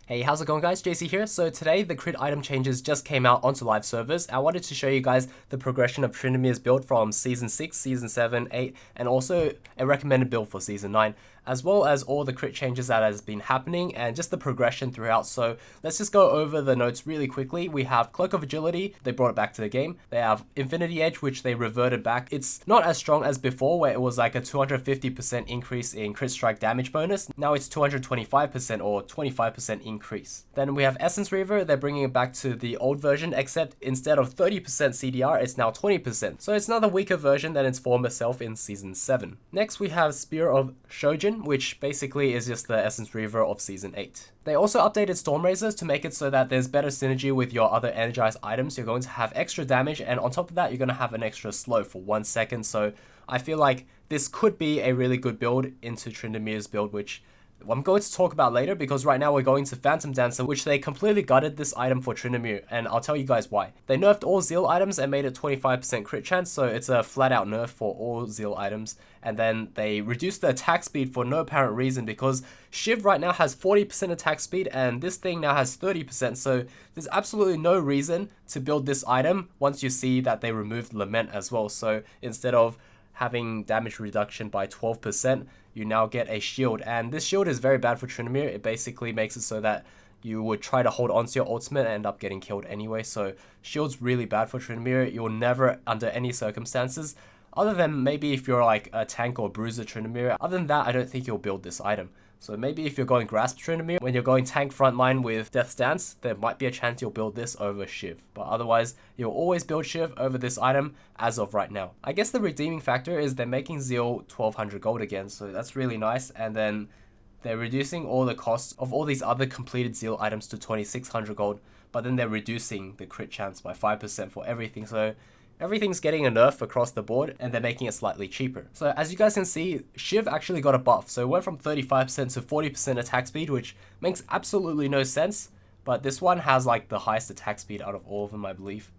Hey, how's it going guys? JC here. So today the crit item changes just came out onto live servers. I wanted to show you guys the progression of Tryndamere's build from Season 6, Season 7, 8, and also a recommended build for Season 9, as well as all the crit changes that has been happening and just the progression throughout. So let's just go over the notes really quickly. We have Cloak of Agility, they brought it back to the game. They have Infinity Edge, which they reverted back. It's not as strong as before, where it was like a 250% increase in crit strike damage bonus. Now it's 225% or 25% increase. Then we have Essence Reaver, they're bringing it back to the old version, except instead of 30% CDR, it's now 20%. So it's another weaker version than its former self in Season 7. Next we have Spear of Shogen, which basically is just the Essence Reaver of Season 8. They also updated Storm Razors to make it so that there's better synergy with your other energized items. You're going to have extra damage, and on top of that, you're going to have an extra slow for 1 second. So I feel like this could be a really good build into Tryndamere's build, which I'm going to talk about later, because right now we're going to Phantom Dancer, which they completely gutted this item for Tryndamere, and I'll tell you guys why. They nerfed all Zeal items and made it 25% crit chance, so it's a flat out nerf for all Zeal items. And then they reduced the attack speed for no apparent reason, because Shiv right now has 40% attack speed and this thing now has 30%, so there's absolutely no reason to build this item once you see that they removed Lament as well. So instead of having damage reduction by 12%, you now get a shield, and this shield is very bad for Tryndamere. It basically makes it so that you would try to hold onto your ultimate and end up getting killed anyway. So shield's really bad for Tryndamere. You'll never, under any circumstances, other than maybe if you're like a tank or bruiser Tryndamere, other than that, I don't think you'll build this item. So maybe if you're going Grasp Tryndamere, when you're going tank frontline with Death's Dance, there might be a chance you'll build this over Shiv. But otherwise, you'll always build Shiv over this item as of right now. I guess the redeeming factor is they're making Zeal 1200 gold again, so that's really nice. And then they're reducing all the costs of all these other completed Zeal items to 2600 gold, but then they're reducing the crit chance by 5% for everything. So everything's getting a nerf across the board, and they're making it slightly cheaper. So as you guys can see, Shiv actually got a buff. So it went from 35% to 40% attack speed, which makes absolutely no sense. But this one has like the highest attack speed out of all of them, I believe.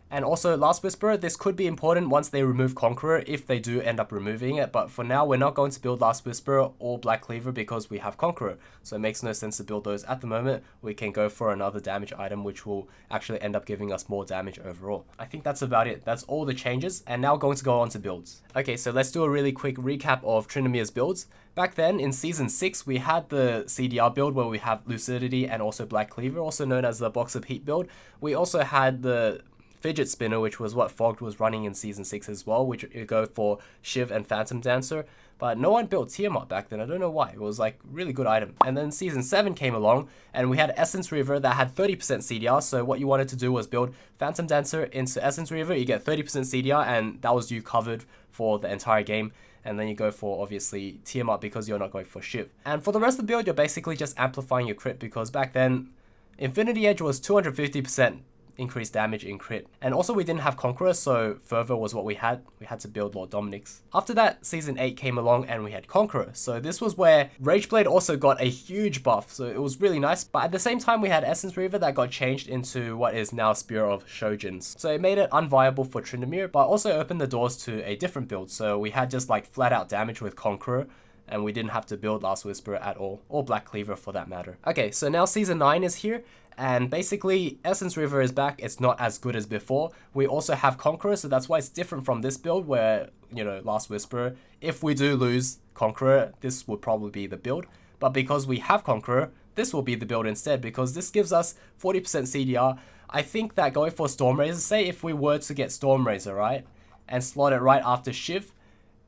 And also Last Whisperer, this could be important once they remove Conqueror, if they do end up removing it. But for now, we're not going to build Last Whisperer or Black Cleaver because we have Conqueror. So it makes no sense to build those at the moment. We can go for another damage item, which will actually end up giving us more damage overall. I think that's about it. That's all the changes. And now going to go on to builds. Okay, so let's do a really quick recap of Tryndamere's builds. Back then, in Season 6, we had the CDR build where we have Lucidity and also Black Cleaver, also known as the Box of Heat build. We also had the Fidget Spinner, which was what Fogged was running in Season 6 as well, which would go for Shiv and Phantom Dancer. But no one built Tiamat back then. I don't know why. It was like really good item. And then Season 7 came along, and we had Essence Reaver that had 30% CDR. So what you wanted to do was build Phantom Dancer into Essence Reaver. You get 30% CDR, and that was you covered for the entire game. And then you go for, obviously, Tiamat because you're not going for Shiv. And for the rest of the build, you're basically just amplifying your crit, because back then, Infinity Edge was 250% increased damage in crit. And also we didn't have Conqueror, so Fervor was what we had. We had to build Lord Dominic's. After that, Season 8 came along and we had Conqueror. So this was where Rageblade also got a huge buff, so it was really nice. But at the same time, we had Essence Reaver that got changed into what is now Spear of Shogens. So it made it unviable for Tryndamere, but also opened the doors to a different build. So we had just like flat out damage with Conqueror, and we didn't have to build Last Whisperer at all, or Black Cleaver for that matter. Okay, so now Season 9 is here, and basically Essence Reaver is back. It's not as good as before. We also have Conqueror, so that's why it's different from this build where, you know, Last Whisperer, if we do lose Conqueror, this would probably be the build. But because we have Conqueror, this will be the build instead, because this gives us 40% CDR. I think that going for Storm Razor, say if we were to get Storm Razor, right, and slot it right after Shiv,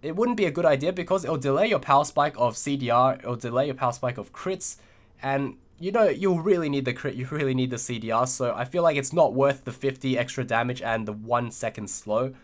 it wouldn't be a good idea because it'll delay your power spike of CDR, it'll delay your power spike of crits, and you know, you'll really need the crit, you really need the CDR, so I feel like it's not worth the 50 extra damage and the 1 second slow.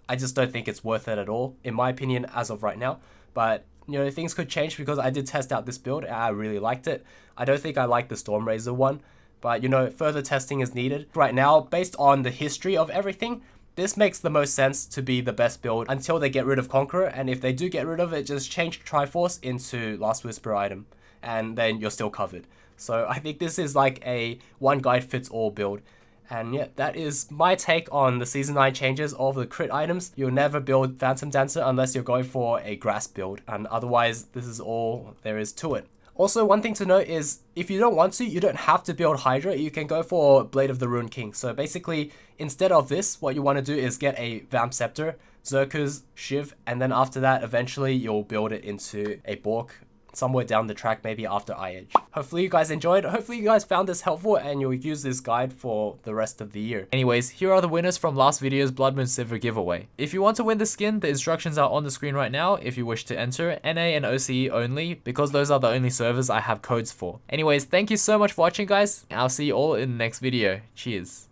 I just don't think it's worth it at all, in my opinion, as of right now. But, you know, things could change because I did test out this build and I really liked it. I don't think I like the Storm Razor one, but, you know, further testing is needed. Right now, based on the history of everything, this makes the most sense to be the best build until they get rid of Conqueror, and if they do get rid of it, just change Triforce into Last Whisper item, and then you're still covered. So I think this is like a one guide fits all build. And yeah, that is my take on the Season 9 changes of the crit items. You'll never build Phantom Dancer unless you're going for a Grasp build, and otherwise this is all there is to it. Also, one thing to note is if you don't want to, you don't have to build Hydra. You can go for Blade of the Rune King. So basically, instead of this, what you want to do is get a Vamp Scepter, Zerkuz, Shiv, and then after that, eventually you'll build it into a Bork somewhere down the track, maybe after IH. Hopefully you guys enjoyed. Hopefully you guys found this helpful and you'll use this guide for the rest of the year. Anyways, here are the winners from last video's Blood Moon Sivir giveaway. If you want to win the skin, the instructions are on the screen right now if you wish to enter. NA and OCE only, because those are the only servers I have codes for. Anyways, thank you so much for watching, guys. I'll see you all in the next video. Cheers.